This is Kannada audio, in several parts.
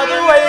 ಮದುವೈ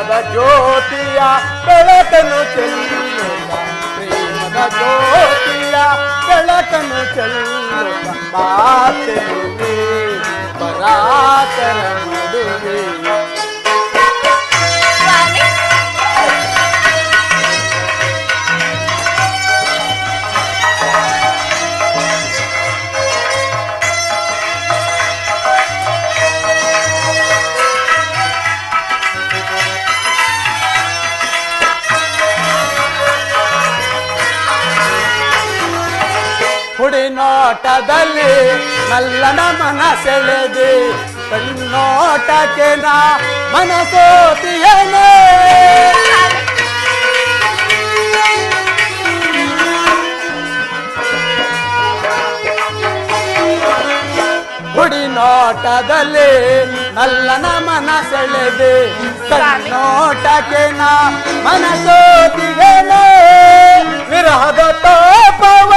ಪ್ರೇಮದ ಜ್ಯೋತಿಯ ಬೆಳಕನ್ನು ಚೆಲ್ಲುತ್ತ ಪ್ರೇಮದ ಜ್ಯೋತಿಯ ಬೆಳಕನ್ನು ಚೆಲ್ಲುತ್ತ ಮಾತೆಲುವೆ ಪರಾಕರ ಮದುವೆ ಹುಡಿ ನೋಟದಲ್ಲಿ ನಲ್ಲನ ಮನ ಸೆಳೆದೆ ಕಣ್ಣೋಟಕ್ಕೆ ನಾ ಮನಸೋತಿಯೇನೆ ಹುಡಿ ನೋಟದಲ್ಲಿ ನಲ್ಲನ ಮನ ಸೆಳೆದೆ ಕಣ್ಣೋಟಕ್ಕೆ ನಾ ಮನಸೋತಿಯೇನೆ ವಿರಹದ ತಾಪವ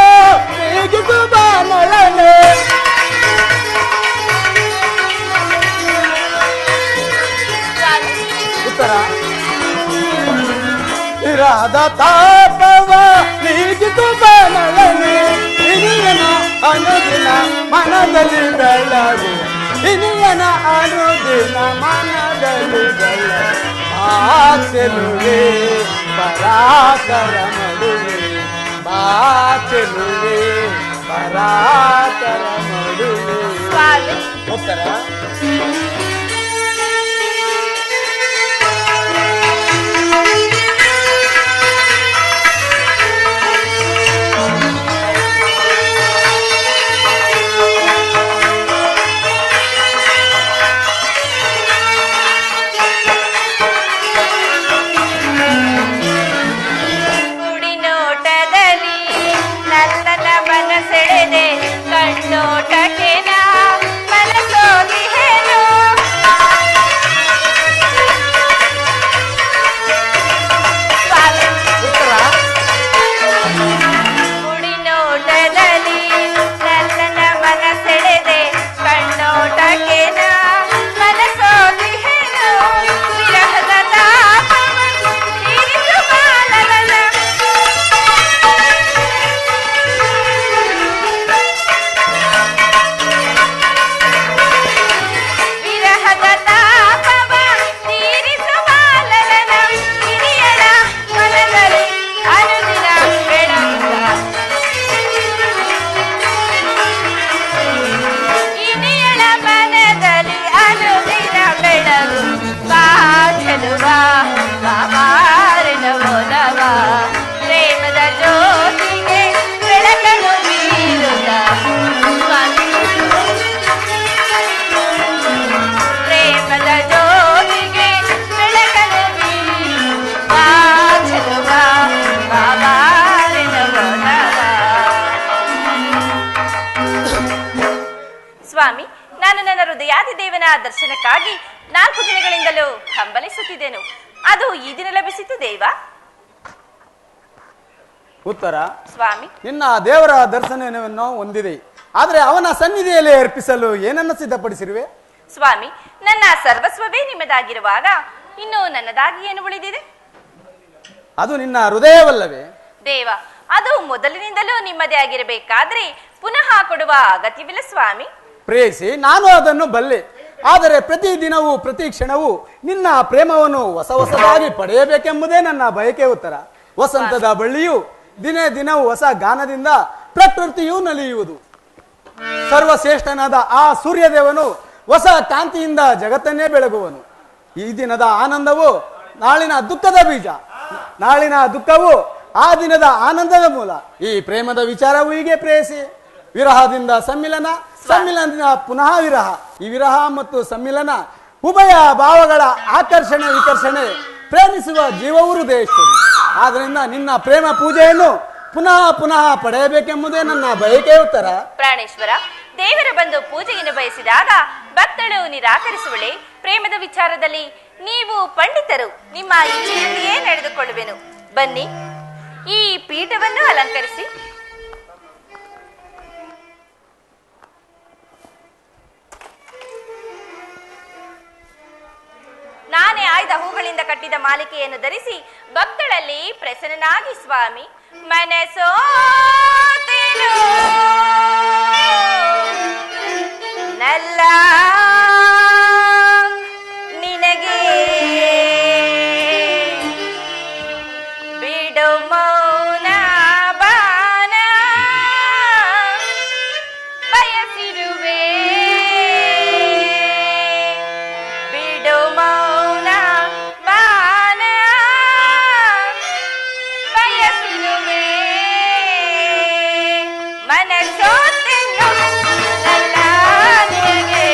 ಉತ್ತರ ವಿರಹದ ತಾಪವ ನೀಗಿತು ಬಾನಳನೆ ಇನಿಯನ ಅನುದಿನ ಮನದಲ್ಲಿ ಬೆಳಗು ಇನಿಯನ ಅನುದಿನ ಮನದಲ್ಲಿ ಬೆಳಗು ಮಾತೆಲುವೆ ಪರಾಕರ ಮಡುವೆ ಮಾತೆಲುವೆ ಪರಾಕರ ಮಡುವೆ ಉತ್ತರ ಸ್ವಾಮಿ, ನಾನು ನನ್ನ ಹೃದಯಾದಿದೇವನ ದರ್ಶನಕ್ಕಾಗಿ 4 ದಿನಗಳಿಂದಲೂ ಹಂಬಲಿಸುತ್ತಿದ್ದೆನು. ಅದು ಈ ದಿನ ಲಭಿಸಿತು ದೇವ. ಉತ್ತರ ಸ್ವಾಮಿ, ನಿನ್ನ ದೇವರ ದರ್ಶನವನ್ನು ಹೊಂದಿದೆ. ಆದರೆ ಅವನ ಸನ್ನಿಧಿಯಲ್ಲಿ ಅರ್ಪಿಸಲು ಏನನ್ನು ಸಿದ್ಧಪಡಿಸಿರುವೆ? ಸ್ವಾಮಿ, ನನ್ನ ಸರ್ವಸ್ವವೇ ನಿಮ್ಮದಾಗಿರುವಾಗ ಇನ್ನು ನನ್ನದಾಗಿ ಏನು ಉಳಿದಿದೆ? ಅದು ನಿನ್ನ ಹೃದಯವಲ್ಲವೇ? ದೇವ, ಅದು ಮೊದಲಿನಿಂದಲೂ ನಿಮ್ಮದೇ ಆಗಿರಬೇಕಾದ್ರೆ ಪುನಃ ಕೊಡುವ ಅಗತ್ಯವಿಲ್ಲ ಸ್ವಾಮಿ. ಪ್ರೇಯಸಿ, ನಾನು ಅದನ್ನು ಬಲ್ಲೆ. ಆದರೆ ಪ್ರತಿ ದಿನವೂ ಪ್ರತಿ ಕ್ಷಣವೂ ನಿನ್ನ ಪ್ರೇಮವನ್ನು ಹೊಸ ಹೊಸದಾಗಿ ಪಡೆಯಬೇಕೆಂಬುದೇ ನನ್ನ ಬಯಕೆ. ಉತ್ತರ. ವಸಂತದ ಬಳ್ಳಿಯು ದಿನೇ ದಿನವೂ ಹೊಸ ಗಾನದಿಂದ ಪ್ರಕೃತಿಯು ನಲಿಯುವುದು. ಸರ್ವಶ್ರೇಷ್ಠನಾದ ಆ ಸೂರ್ಯದೇವನು ಹೊಸ ಕಾಂತಿಯಿಂದ ಜಗತ್ತನ್ನೇ ಬೆಳಗುವನು. ಈ ದಿನದ ಆನಂದವು ನಾಳಿನ ದುಃಖದ ಬೀಜ, ನಾಳಿನ ದುಃಖವು ಆ ದಿನದ ಆನಂದದ ಮೂಲ. ಈ ಪ್ರೇಮದ ವಿಚಾರವು ಹೀಗೆ ಪ್ರೇಯಸಿ. ವಿರಹದಿಂದ ಸಮ್ಮಿಲನ, ಸಮ್ಮಿಲನ ಪುನಃ ವಿರಹ. ಈ ವಿರಹ ಮತ್ತು ಸಮ್ಮಿಲನ ಉಭಯ ಭಾವಗಳ ಆಕರ್ಷಣೆ ವಿಕರ್ಷಣೆ ಪ್ರೇಮಿಸುವ ಜೀವವು ಹೃದಯೇಶ್ವರಿ. ಆದ್ರಿಂದ ನಿನ್ನ ಪ್ರೇಮ ಪೂಜೆಯನ್ನು ಪುನಃ ಪುನಃ ಪಡೆಯಬೇಕೆಂಬುದೇ ನನ್ನ ಬಯಕೆ ಉತ್ತರ. ಪ್ರಾಣೇಶ್ವರ, ದೇವರ ಬಂದು ಪೂಜೆಯನ್ನು ಬಯಸಿದಾಗ ಭಕ್ತಳು ನಿರಾಕರಿಸುವಳೆ? ಪ್ರೇಮದ ವಿಚಾರದಲ್ಲಿ ನೀವು ಪಂಡಿತರು, ನಿಮ್ಮ ಇಚ್ಛೆಯಂತೆಯೇ ನಡೆದುಕೊಳ್ಳುವೆನು. ಬನ್ನಿ, ಈ ಪೀಠವನ್ನು ಅಲಂಕರಿಸಿ. ನಾನೇ ಆಯ್ದ ಹೂಗಳಿಂದ ಕಟ್ಟಿದ ಮಾಲಿಕೆಯನ್ನು ಧರಿಸಿ ಭಕ್ತಳಲ್ಲಿ ಪ್ರಸನ್ನನಾಗಿ ಸ್ವಾಮಿ ಮನಸೋತೆನು ನಲ್ಲ ನಿನಗೆ ಬಿಡು ಮೌನ ಬಾನ ಬಯಸಿರುವೆ ಬಿಡು ಮೌನ ಬಾನ ಬಯಸಿರುವೆ ಮನಸೋತೆನು ನಲ್ಲ ನಿನಗೆ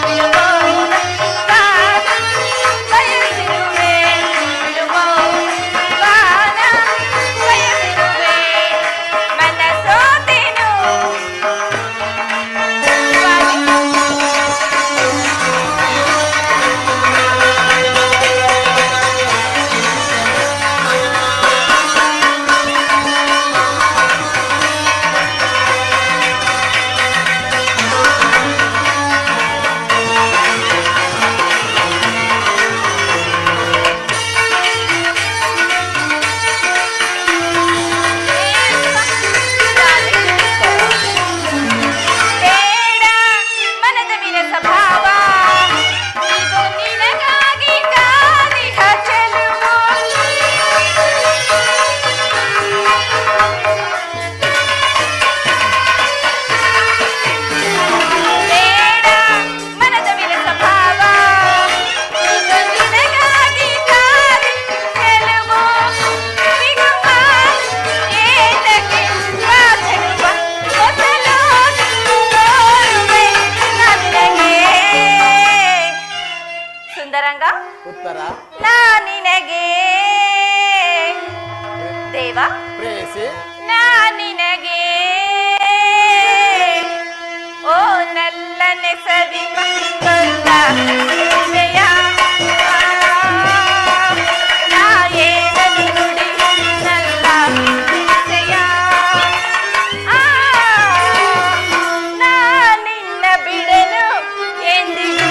ಬಿಡು ಮೌನ ಬಾನ ಬಯಸಿರುವೆ ಬಿಡು ಮೌನ ಬಾನ ಬಯಸಿರುವೆ ಮನಸೋತೆನು ಬೇಡ ಮನದ ವಿರಸ ಭಾವ ಇದು ನಿನಗಾಗಿ ಕಾದಿಹ ಚೆಲುವು ಬೇಡ ಮನದ ವಿರಸ ಭಾವ ಇದು ನಿನಗಾಗಿ ಕಾದಿಹ ಚೆಲುವು ಬಿಗುವ ಏತಕ್ಕೆ ವಾಸೆಯುವ ಮೊದಲು ತೋರುವೆ ನನಗೆ ಸುಂದರಂಗ ಉತ್ತರ ನಾನಿನಗೆ ದೇವ ಪ್ರೇಯಸಿ ನಾನಿನಗೆ ಓ ನಲ್ಲನೆ ಸವಿ ಮಂಗಲ ಹೃದಯ ನಾ ಏನನು ನುಡಿ ನಲ್ಲ ಹೃದಯ ನಾ ನಿನ್ನ ಬಿಡಲು ಎಂದಿಗೂ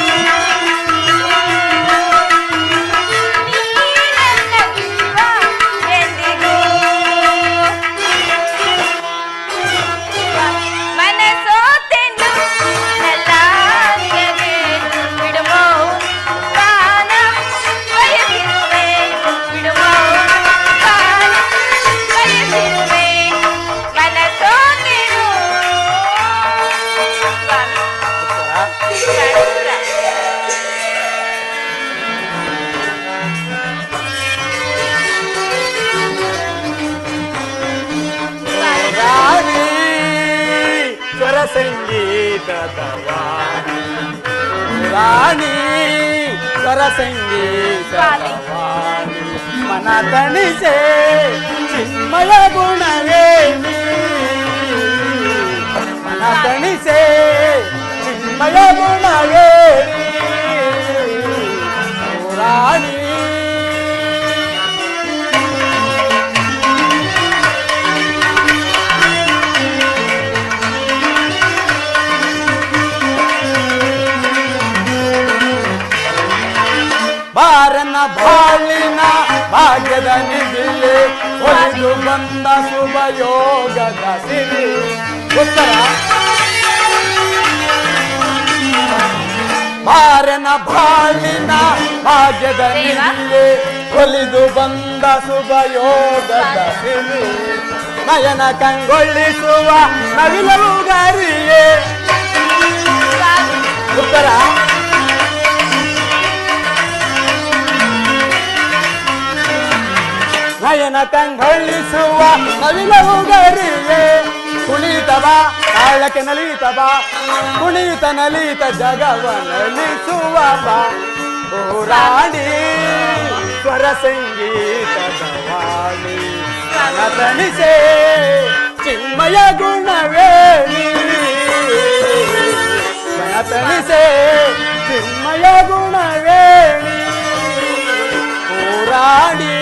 ನೀ ನನ್ನ ಜೀವ ಎಂದಿಗೂ ಮನಸೋತೆನು ನಲ್ಲ ನಿನಗೆ ಬಿಡು ಮೌನ ಬಯಸಿರುವೆ ಬಿಡು ಮೌನ ಬಯಸಿರುವೆ ಮನಸೋತೆನು ಸ್ವಾಮಿ ಪ್ರಾಣೇಶ್ವರ. ರಾಣಿ ಸ್ವರ ಸಂಗೀತದ ವಾಣಿ ರಾಣಿ ಸ್ವರ ಸಂಗೀತದ ವಾಣಿ ಮನ ತಣಿಸೆ ಚಿನ್ಮಯ ಗುಣವೇಣಿ ಮನ ತಣಿಸೆ ಚಿನ್ಮಯ ಗುಣವೇಣಿ ಓ ರಾಣಿ ಬಾರನ ಬಾಳಿನ ಭಾಗ್ಯದ ನಿಧಿಯೇ ಒಲಿದು ಬಂದ ಶುಭ ಯೋಗದ ಸಿರಿ. ಉತ್ತರ ಬಾರನ ಬಾಳಿನ ಭಾಗ್ಯದ ನಿಧಿಯೇ ಒಲಿದು ಬಂದ ಶುಭ ಯೋಗದ ಸಿರಿ. ನಯನ ಕಂಗೊಳಿಸುವ ನವಿಲವು ಗಾರಿಯೇ. ಉತ್ತರ ನಯನ ಕಂಗೊಳಿಸುವ ನವಿಲವು ಗರಿಯೇ ಕುಣಿತ ಬಾ ತಾಳಕ್ಕೆ ನಲಿತ ಬಾ ಕುಣಿತ ನಲಿತ ಜಗವ ನಲಿಸುವ ಬಾ ಓ ರಾಣಿ ಸ್ವರ ಸಂಗೀತದ ವಾಣಿ ತಣಿಸೆ ಚಿನ್ಮಯ ಗುಣವೇಣಿ ತಣಿಸೆ ಚಿನ್ಮಯ ಗುಣವೇಣಿ ಓ ರಾಣಿ.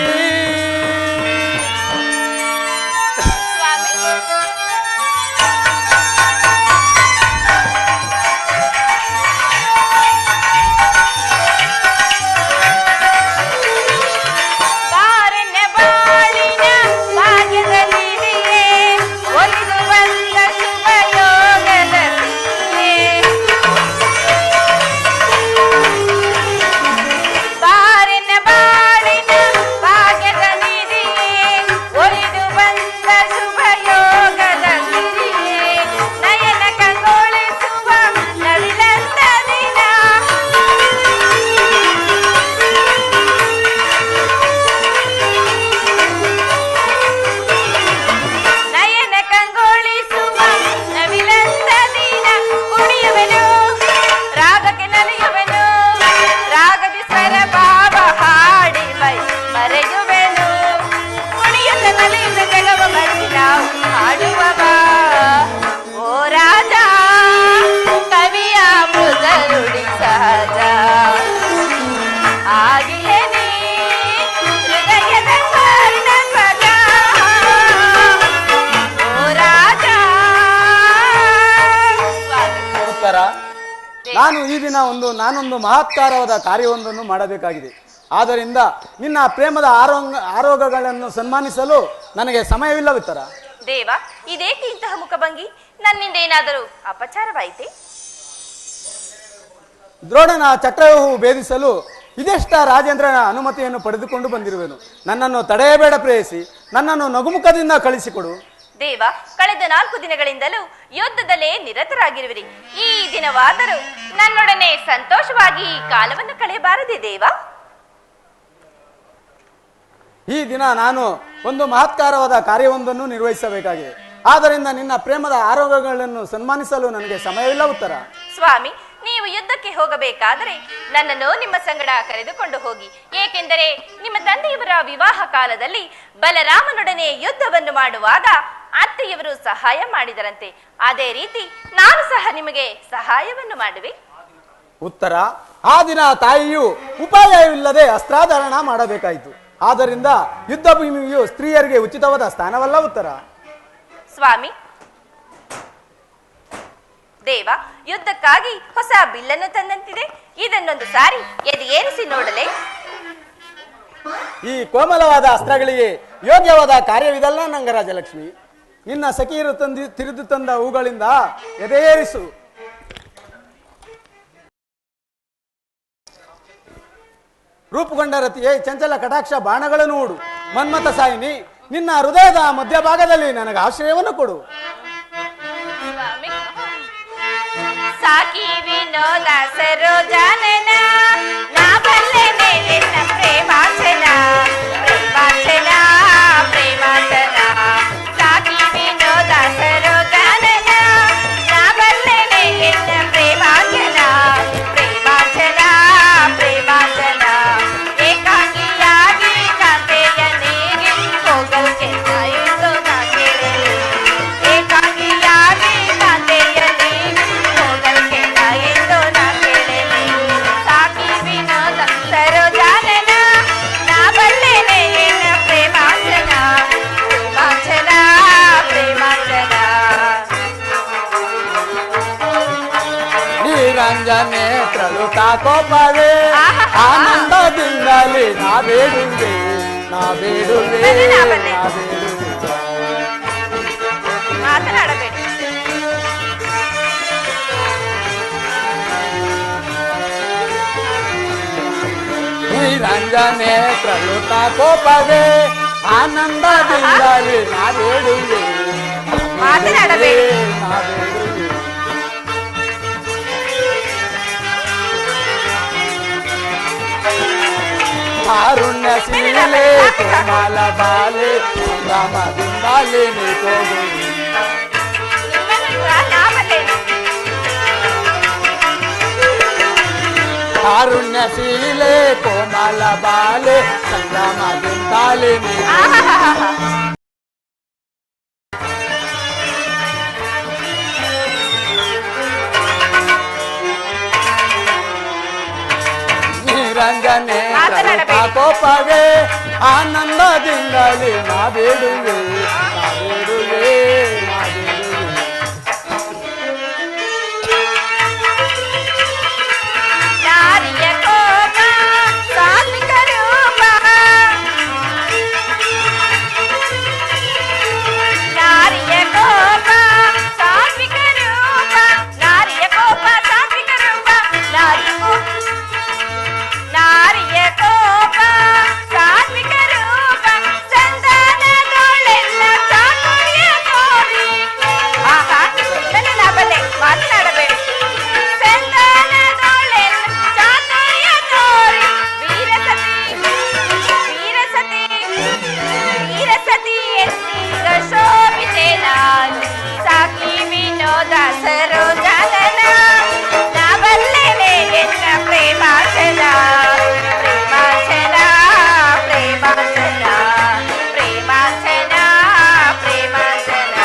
ಸ್ವಾಮಿ ಬಾರನೆ ಬಾಳಿನ ಭಾಗ್ಯದಲ್ಲಿದೆಯೇ ಒಲಿದು ಬಂದ ಶುಭ ಯೋಗದಲ್ಲಿಯೇ ಬಾರನೆ ಬಾಳಿನ ಭಾಗ್ಯದಲ್ಲಿದೆಯೇ ಒಲಿದು ಬಂದ ಶುಭ ಯೋಗದಲ್ಲಿಯೇ ನಯನ ಕಂಗೊಳಿಸುವ ನವಿಲಂದ ದಿನ ನಯನ ಕಂಗೊಳಿಸುವ ನವಿಲಂದ ದಿನ ಕುಣಿಯುವೆನು ರಾಗಕ್ಕೆ ನಲಿಯುವೆನು ರಾಗದಿ ಸ್ವರ ಭಾವ ಹಾಡಿ ಮೈ ಮರೆಯುವೆನು ಕುಣಿಯುತ್ತ ನಲಿಯುತ್ತ ಜಗವ ಮರೆಸಿ ನಾವು ಹಾಡುವ ಬಾ ಓ ರಾಜ ಕವಿಯ ಮೃದ ನುಡಿ ಸಹಜ ಆಗಿಯೇ ನೀ ಹೃದಯದ ಸ್ವರ್ಣ ಧ್ವಜ ಓ ರಾಜ. ಉತ್ತರ ನಾನು ಈ ದಿನ ನಾನೊಂದು ಮಹತ್ಕಾರವಾದ ಕಾರ್ಯವೊಂದನ್ನು ಮಾಡಬೇಕಾಗಿದೆ. ಆದ್ದರಿಂದ ನಿನ್ನ ಪ್ರೇಮದ ಆರೋಗ್ಯಗಳನ್ನು ಸನ್ಮಾನಿಸಲು ನನಗೆ ಸಮಯವಿಲ್ಲವಿತ್ತರ. ದೇವ ಇದೇಕೆ ಇಂತಹ ಮುಖಭಂಗಿ? ನನ್ನಿಂದ ಏನಾದರೂ ಅಪಚಾರವಾಯಿತೆ? ದ್ರೋಣನ ಚಕ್ರವ್ಯೂಹವು ಭೇದಿಸಲು ಇದೆಷ್ಟ ರಾಜೇಂದ್ರನ ಅನುಮತಿಯನ್ನು ಪಡೆದುಕೊಂಡು ಬಂದಿರುವೆನು. ನನ್ನನ್ನು ತಡೆಯಬೇಡ ಪ್ರೇಯಸಿ, ನನ್ನನ್ನು ನಗುಮುಖದಿಂದ ಕಳಿಸಿಕೊಡು. ದೇವ ಕಳೆದ 4 ದಿನಗಳಿಂದಲೂ ಯುದ್ಧದಲ್ಲೇ ನಿರತರಾಗಿರುವಿರಿ. ಈ ದಿನವಾದರೂ ನನ್ನೊಡನೆ ಸಂತೋಷವಾಗಿ ಈ ಕಾಲವನ್ನು ಕಳೆಯಬಾರದೆ ದೇವ? ಈ ದಿನ ನಾನು ಒಂದು ಮಹತ್ಕಾರವಾದ ಕಾರ್ಯವೊಂದನ್ನು ನಿರ್ವಹಿಸಬೇಕಾಗಿದೆ. ಆದ್ದರಿಂದ ನಿನ್ನ ಪ್ರೇಮದ ಆರೋಗ್ಯಗಳನ್ನು ಸನ್ಮಾನಿಸಲು ನನಗೆ ಸಮಯವಿಲ್ಲ ಉತ್ತರ. ಸ್ವಾಮಿ ನೀವು ಯುದ್ಧಕ್ಕೆ ಹೋಗಬೇಕಾದರೆ ನನ್ನನ್ನು ನಿಮ್ಮ ಸಂಗಡ ಕರೆದುಕೊಂಡು ಹೋಗಿ. ಏಕೆಂದರೆ ನಿಮ್ಮ ತಂದೆಯವರ ವಿವಾಹ ಕಾಲದಲ್ಲಿ ಬಲರಾಮನೊಡನೆ ಯುದ್ಧವನ್ನು ಮಾಡುವಾಗ ಅತ್ತೆಯವರು ಸಹಾಯ ಮಾಡಿದರಂತೆ. ಅದೇ ರೀತಿ ನಾನು ಸಹ ನಿಮಗೆ ಸಹಾಯವನ್ನು ಮಾಡುವೆ. ಉತ್ತರ ಆ ದಿನ ತಾಯಿಯು ಉಪಾಯವಿಲ್ಲದೆ ಅಸ್ತ್ರಾಧಾರಣ ಮಾಡಬೇಕಾಯಿತು. ಆದ್ದರಿಂದ ಯುದ್ಧ ಭೂಮಿಯು ಸ್ತ್ರೀಯರಿಗೆ ಉಚಿತವಾದ ಸ್ಥಾನವಲ್ಲ ಉತ್ತರ. ಸ್ವಾಮಿ ದೇವ ಯುದ್ಧಕ್ಕಾಗಿ ಹೊಸ ಬಿಲ್ಲನ್ನು ತಂದಂತಿದೆ. ಇದನ್ನೊಂದು ಸಾರಿ ಏರಿಸಿ ನೋಡಲೇ. ಈ ಕೋಮಲವಾದ ಅಸ್ತ್ರಗಳಿಗೆ ಯೋಗ್ಯವಾದ ಕಾರ್ಯವಿದಲ್ಲ ನಂಗರಾಜಲಕ್ಷ್ಮಿ. ನಿನ್ನ ಸಖಿಯರು ತಿರಿದು ತಂದ ಹೂಗಳಿಂದ ಎದೆಯೇರಿಸು. ರೂಪುಗೊಂಡ ರತಿಯೇ ಚಂಚಲ ಕಟಾಕ್ಷ ಬಾಣಗಳನ್ನು ಹೂಡು. ಮನ್ಮಥ ಸಾಯಿನಿ ನಿನ್ನ ಹೃದಯದ ಮಧ್ಯಭಾಗದಲ್ಲಿ ನನಗೆ ಆಶ್ರಯವನ್ನು ಕೊಡು. ಸಾಕಿ ವಿನೋದ ಸರೋಜಾನನ ನಾ ಬಲ್ಲೆನೆ ನಿನ್ನ ಪ್ರೇಮಾಚನ ಪ್ರೇಮಾಚನ ಪ್ರೇಮಾಚನ. ಸಾಕಿ ವಿನೋದ ಸರೋಜಾನನ ನಾ ಬಲ್ಲೆನೆ ನಿನ್ನ ಪ್ರೇಮಾಚನ ಪ್ರೇಮಾಚನ ಪ್ರೇಮಾಚನ. ಏಕಾಂಗಿಯಾಗಿ ಕಾಂತೆಯ ನೀಗಿ ಹೋಗಲ್ಕೆ ಕಾಯುವುದು ನಾ ಕೇಳಲಿ. ಏಕಾಂಗಿಯಾಗಿ ಕಾಂತೆಯ ನೀಗಿ ಹೋಗಲ್ಕೆ ಕಾಯುವುದು ನಾ ಕೇಳಲಿ. ಸಾಕಿ ವಿನೋದ ಸರೋಜಾನನ ನಾ ಬಲ್ಲೆನೆ ನಿನ್ನ ಪ್ರೇಮಾಚನ ಪ್ರೇಮಾಚನ ಪ್ರೇಮಾಚನ. ನೀರಂಜನೇತ್ರಳು ತಾಕೋಪವೇ ಆನಂದದಿಂದಲೇ ನಾ ಬೇಡುವೆ ನಾ ಬೇಡುವೆ ನಾ ಬೇಡುವೆ. ಮಾತನಾಡಬೇಡಿ. ನೀರಂಜನೇತ್ರಳು ತಾಕೋಪವೇ ಆನಂದದಿಂದಲೇ ನಾ ಬೇಡುವೆ ಮಾತನಾಡಬೇಡಿ. ನಾ ಬೇಡುವೆ. ಕಾರುಣ್ಯ ಶೀಲೆ ಕೋಮಲ ಬಾಲೆ ಸಂಭ್ರಮದಿಂದಲೇ ನೀ ತೋಗುವೆ ಕಾರುಣ್ಯಶೀಲೆ ಕೋಮಲ ಬಾಲೆ ಸಂಗಮದಿಂದಾಲಿನಿ. ನಿರಂಜನೆ ಕೋಪವೇ ಆನಂದದಿಂದಲೇ ನಾ ಬೇಡುವೆ ನಾ ಬೇಡುವೆ ನಾ ಬೇಡುವೆ. ನಾರಿಯ ಕೋಪ ಸಾತ್ವಿಕ ರೂಪ, ನಾರಿಯ ಕೋಪ ಸಾತ್ವಿಕ ರೂಪ, ನಾರಿಯ ಕೋಪ ಸಾತ್ವಿಕ ರೂಪ, ನಾರಿಯ ಕೋಪ ಸಾತ್ವಿಕ ರೂಪ, ಸಂಧಾನದೊಳೆಲ್ಲ ಚಾತುರ್ಯ ತೋರಿ. ಆಹಾ, ನನ್ನ ಬಲ್ಲೆ ಮಾತನಾಡಬೇಡಿ. ಸಂಧಾನದೊಳೆಲ್ಲ ಚಾತುರ್ಯ ತೋರಿ, ವೀರಸತಿ ವೀರಸತಿ ವೀರಸತಿ ಎನ್ನೀಗ ಶೋಭಿತೆ ನಾನು, ಸಾಕಿ ವಿನೋದ ಸರೋಜನನ ನಾ ಬಲ್ಲೆನೆ ಎನ್ನ ಪ್ರೇಮಾಚನ ಪ್ರೇಮಾಚನ ಪ್ರೇಮಾಚನ ಪ್ರೇಮಾಚನ ಪ್ರೇಮಾಚನ.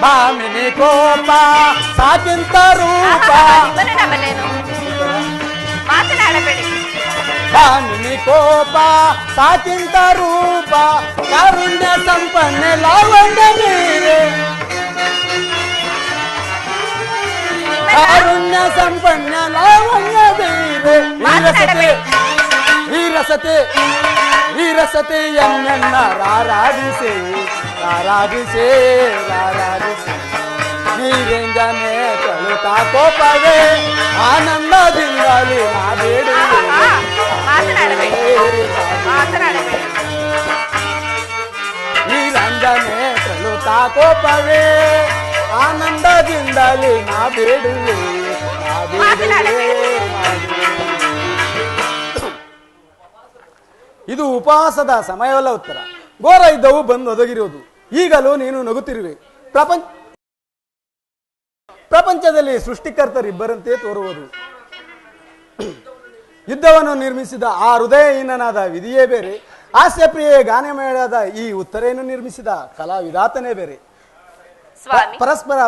ಭಾಮಿನಿ ಕೋಪ ಸಾಕಿಂತ ರೂಪ, ನಿಮ್ಮನ್ನು ನಾ ಬಲ್ಲೆನು, ಮಾತನಾಡಬೇಡಿ. ಭಾಮಿನಿ ಕೋಪ ಸಾಕಿಂತ ರೂಪ, ಕಾರುಣ್ಯ ಸಂಪನ್ನ ಲಾವಣ್ಯ ನೀರೆ, ಕಾರುಣ್ಯ ಸಂಪನ್ನ ಲಾವಣ್ಯ ನೀರೆ. ವೀರಸತೆ ವೀರಸತೆ ವೀರಸತೆ ಎನ್ನ ರಾರಾಧಿಸೆ ರಾರಾಧಿಸೆ ರಾರಾಧಿಸೆ. ನೀರಿಂದನೇ ಕಳುತ ಕೋಪವೇ ಆನಂದದಿಂದಲೇ ನಾ ಬೇಡುವೆ. ಮಾತನಾಡಬೇಡಿ, ಮಾತನಾಡಬೇಡಿ. ನೀರಂಜನೆ ಕಳುತ ಕೋಪವೇ ಆನಂದದಿಂದಲೇ ನಾ ಬೇಡುವೆ ನಾ ಬೇಡುವೆ ನಾ ಬೇಡುವೆ. ಇದು ಉಪವಾಸದ ಸಮಯವಲ್ಲ ಉತ್ತರ. ಘೋರ ಯುದ್ಧವು ಬಂದು ಒದಗಿರುವುದು. ಈಗಲೂ ನೀನು ನಗುತ್ತಿರುವೆ. ಪ್ರಪಂಚದಲ್ಲಿ ಸೃಷ್ಟಿಕರ್ತರಿಬ್ಬರಂತೆ ತೋರುವುದು. ಯುದ್ಧವನ್ನು ನಿರ್ಮಿಸಿದ ಆ ಹೃದಯಹೀನನಾದ ವಿಧಿಯೇ ಬೇರೆ, ಹಾಸ್ಯಪ್ರಿಯೆ ಗಾನಮೇಳದ ಈ ಉತ್ತರೆಯನ್ನು ನಿರ್ಮಿಸಿದ ಕಲಾವಿದಾತನೇ ಬೇರೆ. ಪರಸ್ಪರ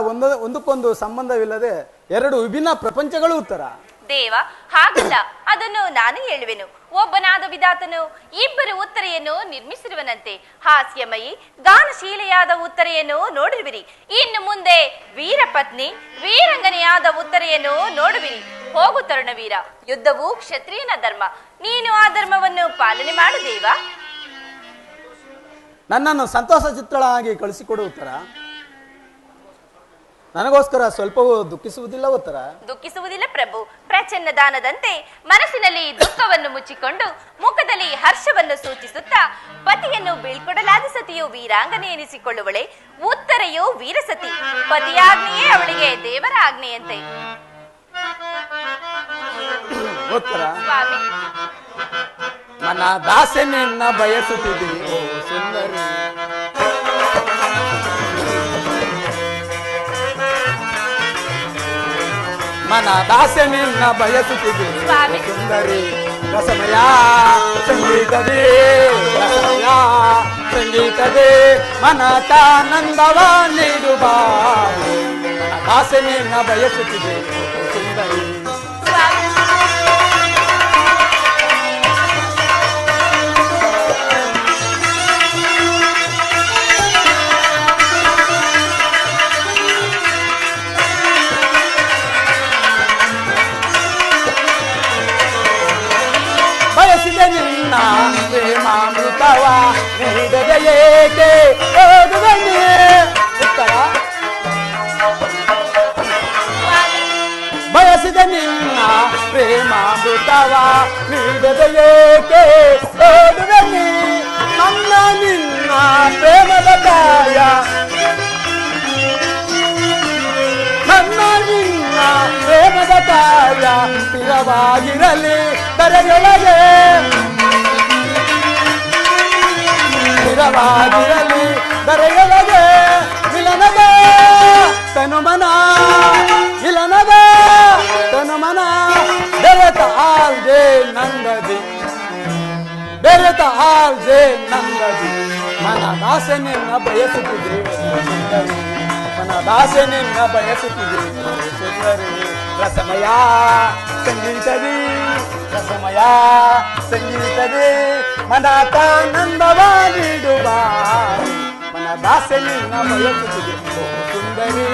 ಒಂದಕ್ಕೊಂದು ಸಂಬಂಧವಿಲ್ಲದೆ ಎರಡು ವಿಭಿನ್ನ ಪ್ರಪಂಚಗಳು ಉತ್ತರ. ದೇವ, ಹಾಗಲ್ಲ, ಅದನ್ನು ನಾನು ಹೇಳುವೆನು. ಒಬ್ಬನಾದ ವಿಧಾತನು ಇಬ್ಬರು ಉತ್ತರೆಯನ್ನು ನಿರ್ಮಿಸಿರುವನಂತೆ. ಹಾಸ್ಯಮಯಿ ಗಾನಶೀಲೆಯಾದ ಉತ್ತರೆಯನ್ನು ನೋಡಿರುವಿರಿ. ಇನ್ನು ಮುಂದೆ ವೀರಪತ್ನಿ ವೀರಂಗನೆಯಾದ ಉತ್ತರೆಯನ್ನು ನೋಡುವಿರಿ. ಹೋಗು ತರುಣವೀರ, ಯುದ್ಧವು ಕ್ಷತ್ರಿಯನ ಧರ್ಮ. ನೀನು ಆ ಧರ್ಮವನ್ನು ಪಾಲನೆ ಮಾಡು ದೇವ. ನನ್ನನ್ನು ಸಂತೋಷ ಚಿತ್ರಳಾಗಿ ಕಳಿಸಿಕೊಡು ಉತ್ತರ. ನನಗೋಸ್ಕರ ಸ್ವಲ್ಪವೂ ದುಃಖಿಸುವುದಿಲ್ಲ ಉತ್ತರ. ದುಃಖಿಸುವುದಿಲ್ಲ ಪ್ರಭು. ಪ್ರಚನ್ನ ದಾನದಂತೆ ಮನಸ್ಸಿನಲ್ಲಿ ದುಃಖವನ್ನು ಮುಚ್ಚಿಕೊಂಡು ಮುಖದಲ್ಲಿ ಹರ್ಷವನ್ನು ಸೂಚಿಸುತ್ತಾ ಪತಿಯನ್ನು ಬೀಳ್ಕೊಡಲಾದ ಸತಿಯು ವೀರಾಂಗನೆ ಎನಿಸಿಕೊಳ್ಳುವಳೆ. ಉತ್ತರೆಯು ವೀರಸತಿ. ಪತಿಯಾಜ್ಞೆಯೇ ಅವಳಿಗೆ ದೇವರ ಆಜ್ಞೆಯಂತೆ. ಉತ್ತರ. ಸ್ವಾಮಿ, ನನ್ನ ದಾಸೆ ನಿನ್ನ ಬಯಸುತ್ತಿದೆ ಓ ಸುಂದರಿ. ಮನ ದಾಸೆ ನಿನ್ನ ಬಯಸುತ್ತಿದೆ ಸುಂದರಿ. ರಸಮಯ ಸಂಗೀತದೇ ರಸಮಯ ಸಂಗೀತದೇ ಮನಕಾನಂದವ ನೀಡುವ. ಮನ ದಾಸೆ ನಿನ್ನ ಬಯಸುತ್ತಿದೆ ಸುಂದರಿ. ಬಯಸಿದೆ ನಿನ್ನ ಪ್ರೇಮಾಮೃತವ ನೀಡದೆ ಏಕೆ ಓದುವನೇ. ಉತ್ತರ. ಬಯಸಿದೆ ನಿನ್ನ ಪ್ರೇಮಾಮೃತವ ನೀಡದೆ ಏಕೆ ಓದುವನೇ. ನನ್ನ ನಿನ್ನ ಪ್ರೇಮದ ಕಾಯ, ನನ್ನ ನಿನ್ನ ಪ್ರೇಮದ ಕಾಯ ಸ್ಥಿರವಾಗಿರಲಿ ದರೆಯೊಳಗೆ, ಸ್ಥಿರವಾಗಿರಲಿ ದರೆಯೊಳಗೆ. ಮಿಲನದ ತನುಮನ ಕಾಲ್ಜೆ ನಂದದಿ ಮನದಾಸೆ ನಿನ್ನ ಬಯಸುತ್ತಿದೆ ಸುಂದರಿ ಮನದಾಸೆ ನಿನ್ನ ಬಯಸುತ್ತಿದೆ ಸುಂದರಿ ರಸಮಯ ಸಂಗೀತದಿ ರಸಮಯ ಸಂಗೀತದಿ ಮನತಾನಂದವ ನೀಡುವ ಮನದಾಸೆ ನಿನ್ನ ಬಯಸುತ್ತಿದೆ ಸುಂದರಿ.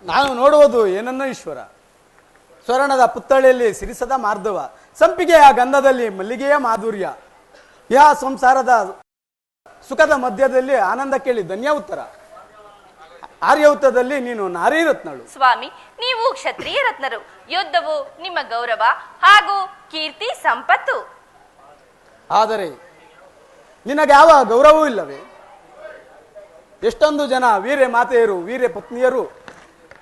ನಾನು ನೋಡುವುದು ಏನನ್ನೋ ಈಶ್ವರ, ಸ್ವರ್ಣದ ಪುತ್ಥಳಿಯಲ್ಲಿ ಸಿರಿಸದ ಮಾರ್ಧವ, ಸಂಪಿಗೆಯ ಗಂಧದಲ್ಲಿ ಮಲ್ಲಿಗೆಯ ಮಾಧುರ್ಯ, ಯಾ ಸಂಸಾರದ ಸುಖದ ಮಧ್ಯದಲ್ಲಿ ಆನಂದ ಕೇಳಿ ಧನ್ಯ ಉತ್ತರ, ಆರ್ಯೌತ್ತದಲ್ಲಿ ನೀನು ನಾರಿ ರತ್ನಳು. ಸ್ವಾಮಿ, ನೀವು ಕ್ಷತ್ರಿಯ ರತ್ನರು, ಯುದ್ಧವು ನಿಮ್ಮ ಗೌರವ ಹಾಗೂ ಕೀರ್ತಿ ಸಂಪತ್ತು. ಆದರೆ ನಿನಗೆ ಯಾವ ಗೌರವವೂ ಇಲ್ಲವೇ? ಎಷ್ಟೊಂದು ಜನ ವೀರ್ಯ ಮಾತೆಯರು ವೀರ್ಯ ಪತ್ನಿಯರು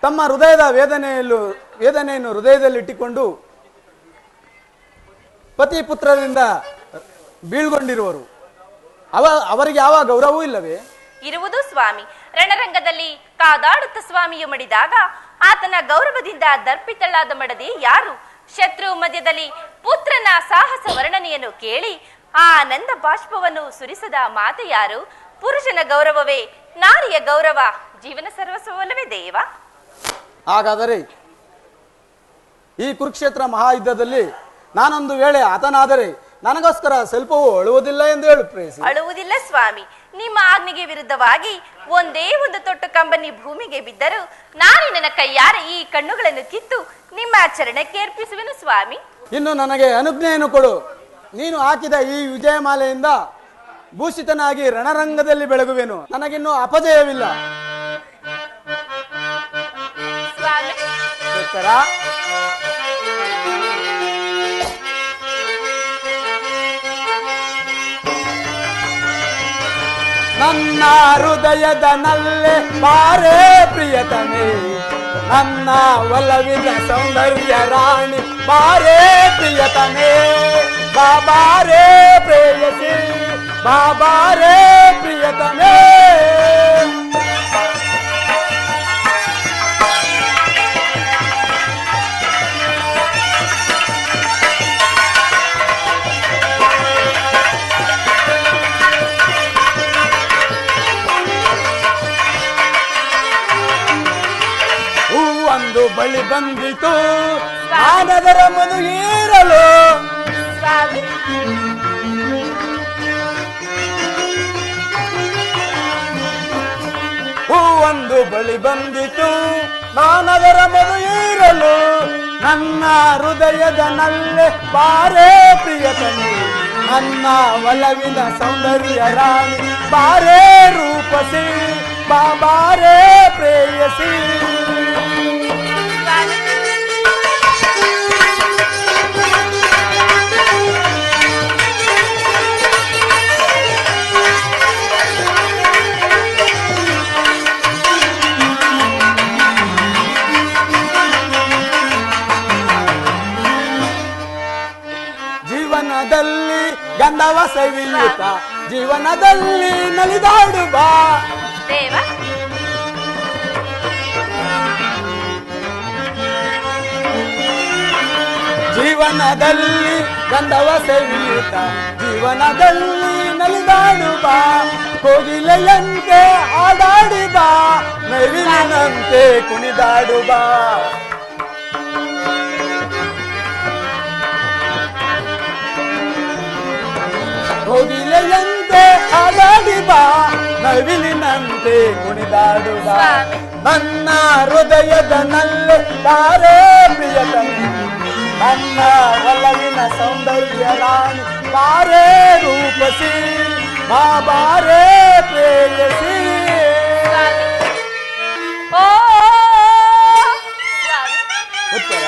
ತಮ್ಮ ಹೃದಯದ ವೇದನೆಯನ್ನು ಹೃದಯದಲ್ಲಿಟ್ಟುಕೊಂಡು ಪತಿ ಪುತ್ರರಿಂದ ಬೀಳ್ಗೊಂಡಿರುವರು. ಅವರಿಗೆ ಯಾವ ಗೌರವವೂ ಇಲ್ಲವೇ? ಇರುವುದು ಸ್ವಾಮಿ. ರಣರಂಗದಲ್ಲಿ ಕಾದಾಡುತ್ತ ಸ್ವಾಮಿಯು ಮಡಿದಾಗ ಆತನ ಗೌರವದಿಂದ ದರ್ಪಿತಳಾದ ಮಡದಿ ಯಾರು? ಶತ್ರು ಮಧ್ಯದಲ್ಲಿ ಪುತ್ರನ ಸಾಹಸ ವರ್ಣನೆಯನ್ನು ಕೇಳಿ ಆನಂದ ಬಾಷ್ಪವನ್ನು ಸುರಿಸದ ಮಾತೆ ಯಾರು? ಪುರುಷನ ಗೌರವವೇ ನಾರಿಯ ಗೌರವ, ಜೀವನ ಸರ್ವಸ್ವವಲ್ಲವೇ ದೇವ? ಹಾಗಾದರೆ ಈ ಕುರುಕ್ಷೇತ್ರ ಮಹಾಯುದ್ಧದಲ್ಲಿ ನಾನೊಂದು ವೇಳೆ ಹತನಾದರೆ ನನಗೋಸ್ಕರ ಸ್ವಲ್ಪವೂ ಅಳುವುದಿಲ್ಲ ಎಂದು ಹೇಳು ಪ್ರೇಯಸಿ. ಅಳುವುದಿಲ್ಲ ಸ್ವಾಮಿ. ನಿಮ್ಮ ಆಜ್ಞೆಗೆ ವಿರುದ್ಧವಾಗಿ ಒಂದೇ ಒಂದು ತೊಟ್ಟು ಕಂಬನಿ ಭೂಮಿಗೆ ಬಿದ್ದರೂ ನಾನು ನನ್ನ ಕೈಯಾರೆ ಈ ಕಣ್ಣುಗಳನ್ನು ಕಿತ್ತು ನಿಮ್ಮ ಚರಣಕ್ಕೆ ಅರ್ಪಿಸುವೆನು ಸ್ವಾಮಿ. ಇನ್ನು ನನಗೆ ಅನುಜ್ಞೆಯನ್ನು ಕೊಡು. ನೀನು ಹಾಕಿದ ಈ ವಿಜಯಮಾಲೆಯಿಂದ ಭೂಷಿತನಾಗಿ ರಣರಂಗದಲ್ಲಿ ಬೆಳಗುವೆನು. ನನಗಿನ್ನೂ ಅಪಜಯವಿಲ್ಲ ಸ್ವಾಮಿ. ನನ್ನ ಹೃದಯದ ನಲ್ಲೆ ಬಾರೇ ಪ್ರಿಯತಮೇ, ನನ್ನ ಒಲವಿನ ಸೌಂದರ್ಯ ರಾಣಿ ಬಾರೇ ಪ್ರಿಯತಮೇ, ಬಾಬಾರೇ ಪ್ರೇಯಸಿ ಬಾಬಾರೇ ಪ್ರಿಯತಮೇ. ಒಂದು ಬಳಿ ಬಂದಿತು ನಾನದರ ಮನು ಏರಲು, ಒಂದು ಬಳಿ ಬಂದಿತು ನಾನದರ ಮನು ಏರಲು, ನನ್ನ ಹೃದಯದ ನಲ್ಲೆ ಬಾರೇ ಪ್ರಿಯತಮೆ, ನನ್ನ ಒಲವಿನ ಸೌಂದರ್ಯ ರಾಣಿ ಬಾರೇ ರೂಪಸಿ ಬಾಬಾರೇ ಪ್ರೇಯಸಿ. ಗಂಧವ ಸವಿಯುತ್ತ ಜೀವನದಲ್ಲಿ ನಲಿದಾಡು ಬಾ. ದೇವ ಜೀವನದಲ್ಲಿ ಗಂಧವ ಸವಿಯುತ್ತ ಜೀವನದಲ್ಲಿ ನಲಿದಾಡು ಬಾ. ಕೋಗಿಲೆಯಂತೆ ಹಾಡಾಡಿ ಬಾ, ನವಿಲಿನಂತೆ ಕುಣಿದಾಡು ಬಾ. ಕೋಗಿಲೆಯಂತೆ ಹಾಡಾಡಿ ಬಾ, ನವಿಲಿನಂತೆ ಕುಣಿದಾಡು ಬಾ. ನನ್ನ ಹೃದಯದ ನಲ್ಲೆ ತಾರೆ ಪ್ರಿಯತಮೆ, ನನ್ನ ಒಲವಿನ ಸೌಂದರ್ಯ ರಾಣಿ ಬಾರೇ ರೂಪಸಿ, ಮಾ ಬಾರೇ ಪ್ರೇಯಸಿ. ಓ ಉತ್ತರ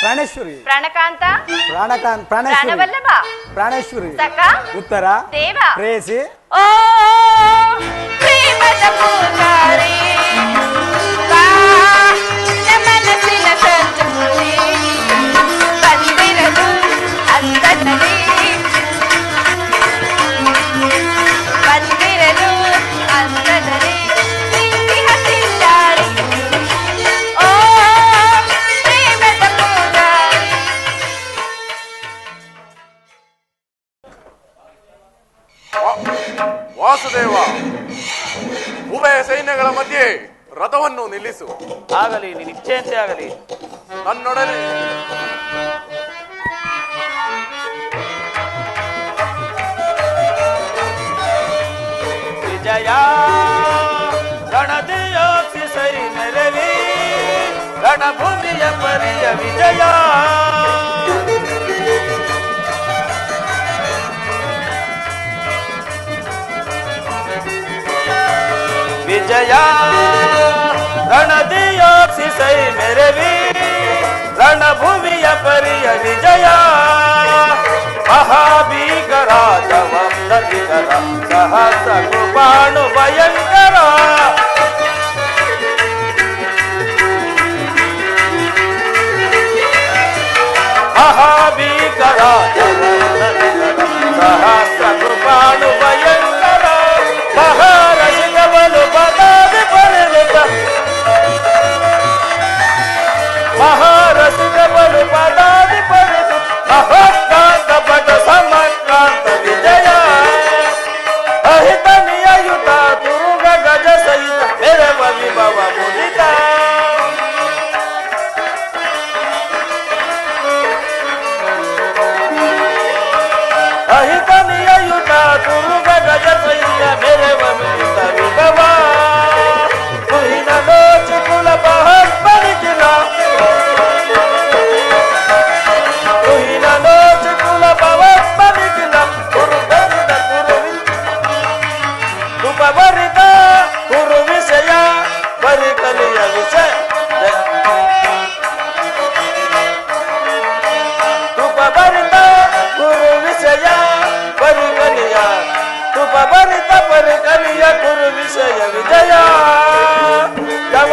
ಪ್ರಾಣೇಶ್ವರಿ, ಪ್ರಾಣಕಾಂತ, ಪ್ರಾಣವಲ್ಲಭ, ಪ್ರಾಣೇಶ್ವರಿ. ಉತ್ತರ ದೇವ, ಪ್ರೇಯಸಿ. ಓ ಪ್ರೇಮದ ಪೂಜಾರಿ, ಬಾ ಮನಸ್ಸಿನ ಸಂತೋಷಿ, ಬಂದಿರಲು ಅಂದದಲ್ಲಿ, ಬಂದಿರಲು ಅಂದದಲ್ಲಿ ನಿಂತಿ ಹಸಿದ್ದಾರಿ. ಓ ಪ್ರೇಮದ ಪೂಜಾರಿ. ವಾಸುದೇವ, ಉಭಯ ಸೈನ್ಯಗಳ ಮಧ್ಯೆ ರಥವನ್ನು ನಿಲ್ಲಿಸು. ಆಗಲಿ, ನಿಶ್ಚಯಂತೆ ಆಗಲಿ. ನನ್ನೊಡನೆ ವಿಜಯ ರಣದಿಯೋಕ್ಷಿ ಸರಿ ನೆರವಿ, ರಣಭೂಮಿಯ ಪರಿಯ ವಿಜಯ. ವಿಜಯ ರಣದಿಯೋಕ್ಷಿ ಸೈ ಮೆರವಿ, ರಣಭೂಮಿಯ ಪರಿಯ ವಿಜಯ. ಮಹಾಭೀಕರ ಜವಂದಿಕರ ಸಹಸ್ರ ಕೃಪಾಣು ಭಯಂಕರ. ಮಹಾಭೀಕರ ಜವಂದಿಕರ ಸಹಸ್ರ ಕೃಪಾಣು ಭಯಂಕರ. ಮಹಾರಸಿಕವನು ಪದಾದಿ ಪರಿಣಿತ, ಮಹಾರಸಿಕವನು ಪದಾದಿ ಪರಿಣಿತ. ಮಹಾಕ್ರಾಂತ ಪಟ ಸಮಕ್ರಾಂತ ವಿಜಯ. ಅಹಿತ ನಿಯಯುತ ತುರುಗ ಗಜ ಸಹಿತ ಮೆರವ ವಿಭವ ಮುದಿತ.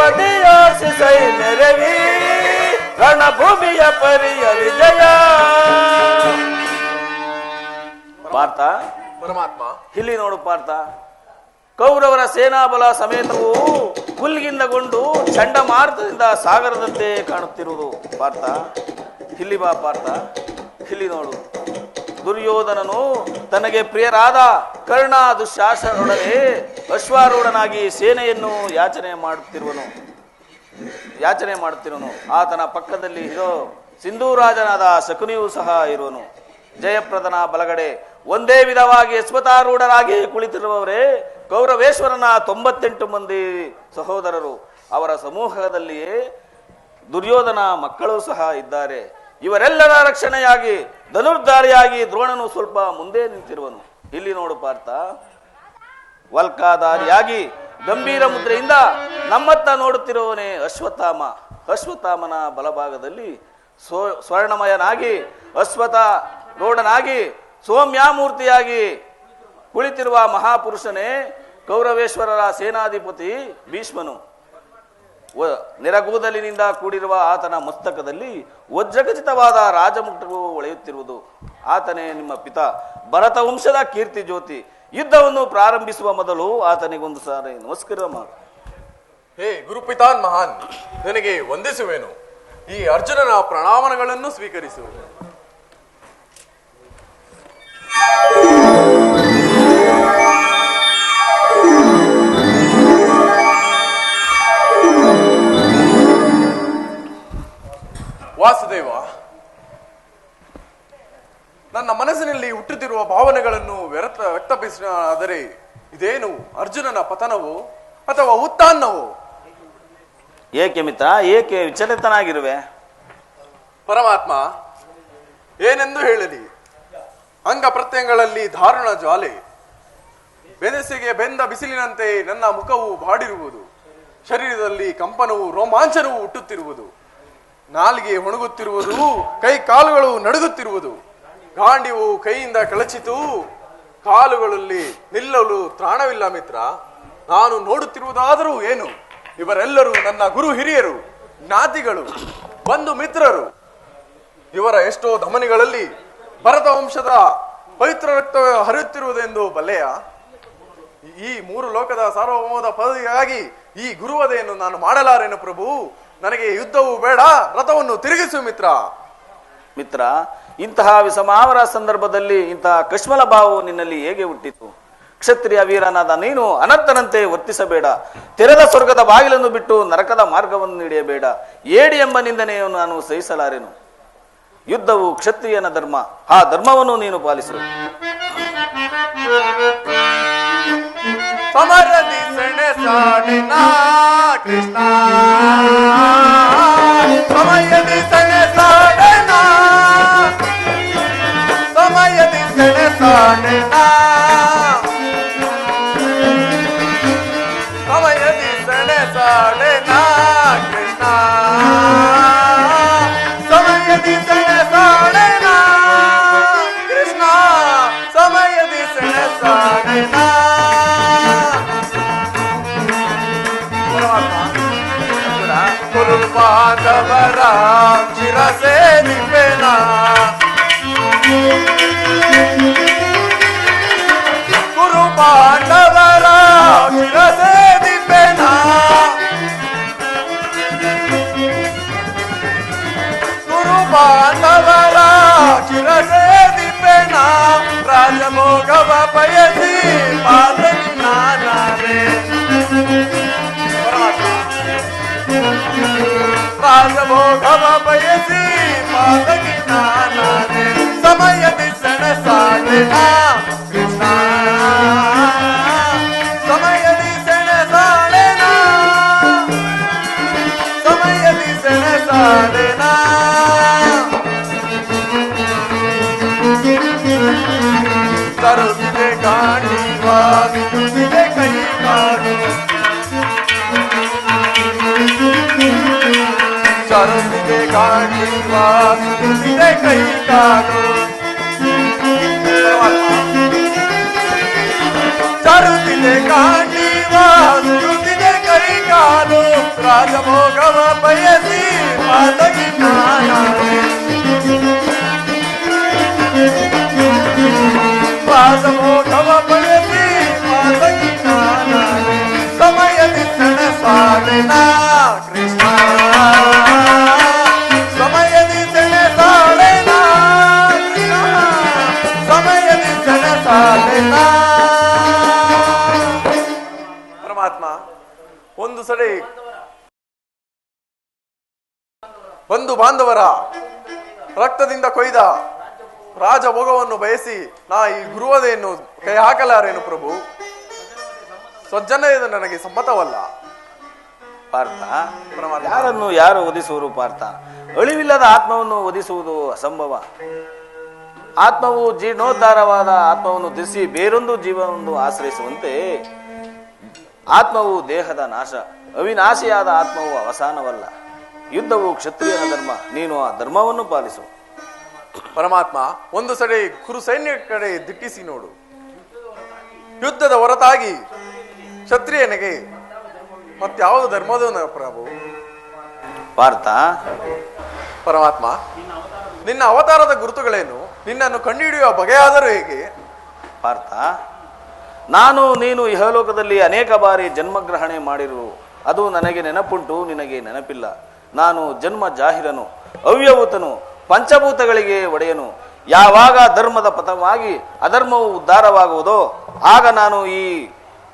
ಪತಿಯೋಸಿ ಸೈ ನೆರವಿ ರಣಭೂಮಿಯ ಪರಿಯ ವಿಜಯ. ಪಾರ್ಥ, ಪರಮಾತ್ಮ, ಇಲ್ಲಿ ನೋಡು ಪಾರ್ಥ, ಕೌರವರ ಸೇನಾಬಲ ಸಮೇತವು ಹುಲ್ಗಿಂದಗೊಂಡು ಚಂಡಮಾರುತದಿಂದ ಸಾಗರದಂತೆ ಕಾಣುತ್ತಿರುವುದು. ಪಾರ್ಥ, ಇಲ್ಲಿ ಬಾ ಪಾರ್ಥ, ಇಲ್ಲಿ ನೋಡು. ದುರ್ಯೋಧನನು ತನಗೆ ಪ್ರಿಯರಾದ ಕರ್ಣ ದುಶ್ಯಾಸನರೊಡನೆ ಅಶ್ವಾರೂಢನಾಗಿ ಸೇನೆಯನ್ನು ಯಾಚನೆ ಮಾಡುತ್ತಿರುವನು. ಆತನ ಪಕ್ಕದಲ್ಲಿ ಸಿಂಧೂರಾಜನಾದ ಶಕುನಿಯೂ ಸಹ ಇರುವನು. ಜಯಪ್ರದನ ಬಲಗಡೆ ಒಂದೇ ವಿಧವಾಗಿ ಅಶ್ವತಾರೂಢರಾಗಿ ಕುಳಿತಿರುವವರೇ ಕೌರವೇಶ್ವರನ 98 ಮಂದಿ ಸಹೋದರರು. ಅವರ ಸಮೂಹದಲ್ಲಿಯೇ ದುರ್ಯೋಧನ ಮಕ್ಕಳು ಸಹ ಇದ್ದಾರೆ. ಇವರೆಲ್ಲರ ರಕ್ಷಣೆಯಾಗಿ ಧನುರ್ಧಾರಿಯಾಗಿ ದ್ರೋಣನು ಸ್ವಲ್ಪ ಮುಂದೆ ನಿಂತಿರುವನು. ಇಲ್ಲಿ ನೋಡು ಪಾರ್ಥ, ವಲ್ಕಾಧಾರಿಯಾಗಿ ಗಂಭೀರ ಮುದ್ರೆಯಿಂದ ನಮ್ಮತ್ತ ನೋಡುತ್ತಿರುವವನೇ ಅಶ್ವತ್ಥಾಮ. ಅಶ್ವತ್ಥಾಮನ ಬಲಭಾಗದಲ್ಲಿ ಸ್ವರ್ಣಮಯನಾಗಿ ಅಶ್ವತ್ಥಾರೂಢನಾಗಿ ಸೌಮ್ಯಾಮೂರ್ತಿಯಾಗಿ ಕುಳಿತಿರುವ ಮಹಾಪುರುಷನೇ ಕೌರವೇಶ್ವರರ ಸೇನಾಧಿಪತಿ ಭೀಷ್ಮನು. ನೆರಗೂದಲಿನಿಂದ ಕೂಡಿರುವ ಆತನ ಮಸ್ತಕದಲ್ಲಿ ವಜ್ರಖಚಿತವಾದ ರಾಜಮುಕ್ಟವು ಹೊಳೆಯುತ್ತಿರುವುದು. ಆತನೇ ನಿಮ್ಮ ಪಿತ ಭರತ ವಂಶದ ಕೀರ್ತಿ ಜ್ಯೋತಿ. ಯುದ್ಧವನ್ನು ಪ್ರಾರಂಭಿಸುವ ಮೊದಲು ಆತನಿಗೊಂದು ಸಾರಿ ನಮಸ್ಕಾರ ಮಾಡು. ಹೇ ಗುರುಪಿತಾನ್ ಮಹಾನ್, ನನಗೆ ವಂದಿಸುವೆನು. ಈ ಅರ್ಜುನನ ಪ್ರಣಾಮಗಳನ್ನು ಸ್ವೀಕರಿಸು. ವಾಸುದೇವ, ನನ್ನ ಮನಸ್ಸಿನಲ್ಲಿ ಹುಟ್ಟುತ್ತಿರುವ ಭಾವನೆಗಳನ್ನು ವ್ಯಕ್ತಪಡಿಸಿದರೆ ಇದೇನು ಅರ್ಜುನನ ಪತನವೋ ಅಥವಾ ಉತ್ಥಾನವೋ? ಏಕೆ ಮಿತ್ರ, ಏಕೆ ವಿಚಲಿತನಾಗಿರುವೆ? ಪರಮಾತ್ಮ, ಏನೆಂದು ಹೇಳಲಿ? ಅಂಗ ಪ್ರತ್ಯಂಗಗಳಲ್ಲಿ ದಾರುಣ ಜ್ವಾಲೆ, ಬೆದೆಸಿಗೆ ಬೆಂದ ಬಿಸಿಲಿನಂತೆ ನನ್ನ ಮುಖವು ಬಾಡಿರುವುದು. ಶರೀರದಲ್ಲಿ ಕಂಪನವು ರೋಮಾಂಚನವು ಹುಟ್ಟುತ್ತಿರುವುದು. ನಾಲಿಗೆ ಒಣಗುತ್ತಿರುವುದು, ಕೈ ಕಾಲುಗಳು ನಡುಗುತ್ತಿರುವುದು. ಗಾಂಡಿವು ಕೈಯಿಂದ ಕಳಚಿತು, ಕಾಲುಗಳಲ್ಲಿ ನಿಲ್ಲಲು ತ್ರಾಣವಿಲ್ಲ ಮಿತ್ರ. ನಾನು ನೋಡುತ್ತಿರುವುದಾದರೂ ಏನು? ಇವರೆಲ್ಲರೂ ನನ್ನ ಗುರು ಹಿರಿಯರು, ಜ್ಞಾತಿಗಳು, ಬಂಧು ಮಿತ್ರರು. ಇವರ ಎಷ್ಟೋ ಧಮನಿಗಳಲ್ಲಿ ಭರತ ವಂಶದ ಪವಿತ್ರ ರಕ್ತ ಹರಿಯುತ್ತಿರುವುದೆಂದು ಬಲ್ಲೆಯ? ಈ 3 ಲೋಕದ ಸಾರ್ವಭೌಮದ ಪದವಿಯಾಗಿ ಈ ಗುರುವದೆಯನ್ನು ನಾನು ಮಾಡಲಾರೆನು ಪ್ರಭು. ನನಗೆ ಯುದ್ಧವು ಬೇಡ, ರಥವನ್ನು ತಿರುಗಿಸು ಮಿತ್ರ. ಮಿತ್ರ, ಇಂತಹ ವಿಷಮಾವರ ಸಂದರ್ಭದಲ್ಲಿ ಇಂತಹ ಕಶ್ಮಲ ಭಾವವು ನಿನ್ನಲ್ಲಿ ಹೇಗೆ ಹುಟ್ಟಿತು? ಕ್ಷತ್ರಿಯ ವೀರನಾದ ನೀನು ಅನರ್ಥನಂತೆ ವರ್ತಿಸಬೇಡ. ತೆರೆದ ಸ್ವರ್ಗದ ಬಾಗಿಲನ್ನು ಬಿಟ್ಟು ನರಕದ ಮಾರ್ಗವನ್ನು ಹಿಡಿಯಬೇಡ. ಏಡಿ ಎಂಬ ನಿಂದನೆಯನ್ನು ನಾನು ಸಹಿಸಲಾರೆನು. ಯುದ್ಧವು ಕ್ಷತ್ರಿಯನ ಧರ್ಮ, ಆ ಧರ್ಮವನ್ನು ನೀನು ಪಾಲಿಸು. ಸಮರದಿ ಸೆಣಸಾಡಿನ ಕೃಷ್ಣ, ಸಮಯದಿ ಸೆಣಸಾಡಿನ, ಸಮಯದಿ ಸೆಣಸಾಡಿನ, ಸಮಯದಿ ಸೆಣಸಾಡಿನ ಕೃಷ್ಣ, ಸಮಯದಿ ಸೆಣಸಾಡಿನ ಕೃಷ್ಣ, ಸಮಯದಿ ಸೆಣಸಾಡಿನ. ಕುರುಪಾಂಡವರ ಚಿರಸೇನಿಪೆನ, ಕುರುಪಾಂಡವರ ಚಿರಸೇನಿಪೆನ, ಕುರುಪಾಂಡವರ ಚಿರಸೇನಿಪೆನ, ರಾಜಭೋಗವ ಬಯಸಿ ಪಾದಗಿ ನಾನೇ. ರಾಜಭೋಗವ ಬಯಸಿ ಪಾದಗಿ ನಾನೇ. ಸಮಯದಿ ಸೆಣಸಾಡಿನ ಕೃಷ್ಣ, ಸಮಯದಿ ಸೆಣಸಾಡಿನ, ಸಮಯದಿ ಸೆಣಸಾಡಿನ. ತರುತ್ತಿದೆ ಗಾಂಡಿವಾಗುತ್ತಿದೆ ಕೈ ಕಾಲು, ಚರುತ್ತಿದೆ ಗಾಂಡಿವಾಗುತ್ತಿದೆ ಕೈ ಕಾಲು, ಚರುತ್ತಿದೆ ಗಾಂಡಿವಾಗುತ್ತಿದೆ ಕೈ ಕಾಲು. ಪರಮಾತ್ಮ, ಒಂದು ಸಡೆ ಬಂಧು ಬಾಂಧವರ ರಕ್ತದಿಂದ ಕೊಯ್ದ ರಾಜಭೋಗವನ್ನು ಬಯಸಿ ನಾ ಈ ಗುರುವದೆಯನ್ನು ಕೈ ಹಾಕಲಾರೇನು ಪ್ರಭು. ಸ್ವಜ್ಜನ ನನಗೆ ಸಮ್ಮತವಲ್ಲ. ಪಾರ್ಥ, ಯಾರನ್ನು ಯಾರು ಒದಿಸುವರು ಪಾರ್ಥ? ಅಳಿವಿಲ್ಲದ ಆತ್ಮವನ್ನು ಒದಿಸುವುದು ಅಸಂಭವ. ಆತ್ಮವು ಜೀರ್ಣೋದ್ಧಾರವಾದ ಆತ್ಮವನ್ನು ಧರಿಸಿ ಬೇರೊಂದು ಜೀವನವನ್ನು ಆಶ್ರಯಿಸುವಂತೆ ಆತ್ಮವು ದೇಹದ ನಾಶ, ಅವಿನಾಶಿಯಾದ ಆತ್ಮವು ಅವಸಾನವಲ್ಲ. ಯುದ್ಧವು ಕ್ಷತ್ರಿಯನ ಧರ್ಮ, ನೀನು ಆ ಧರ್ಮವನ್ನು ಪಾಲಿಸು. ಪರಮಾತ್ಮ, ಒಂದು ಸಡೆ ಕುರು ಸೈನ್ಯ ಕಡೆ ದಿಟ್ಟಿಸಿ ನೋಡು. ಯುದ್ಧದ ಹೊರತಾಗಿ ಕ್ಷತ್ರಿಯನಿಗೆ ಮತ್ಯಾವುದು ಧರ್ಮದ ಪ್ರಭು? ಪಾರ್ಥ, ಪರಮಾತ್ಮ, ನಿನ್ನ ಅವತಾರದ ಗುರುತುಗಳೇನು? ನಿನ್ನನ್ನು ಕಂಡುಹಿಡಿಯುವ ಬಗೆಯಾದರೂ ಹೇಗೆ? ಪಾರ್ಥ, ನಾನು ನೀನು ಇಹಲೋಕದಲ್ಲಿ ಅನೇಕ ಬಾರಿ ಜನ್ಮಗ್ರಹಣೆ ಮಾಡಿರು. ಅದು ನನಗೆ ನೆನಪುಂಟು, ನಿನಗೆ ನೆನಪಿಲ್ಲ. ನಾನು ಜನ್ಮ ಜಾಹಿರನು, ಅವ್ಯವೂತನು, ಪಂಚಭೂತಗಳಿಗೆ ಒಡೆಯನು. ಯಾವಾಗ ಧರ್ಮದ ಪಥವಾಗಿ ಅಧರ್ಮವು ಉದ್ಧಾರವಾಗುವುದೋ ಆಗ ನಾನು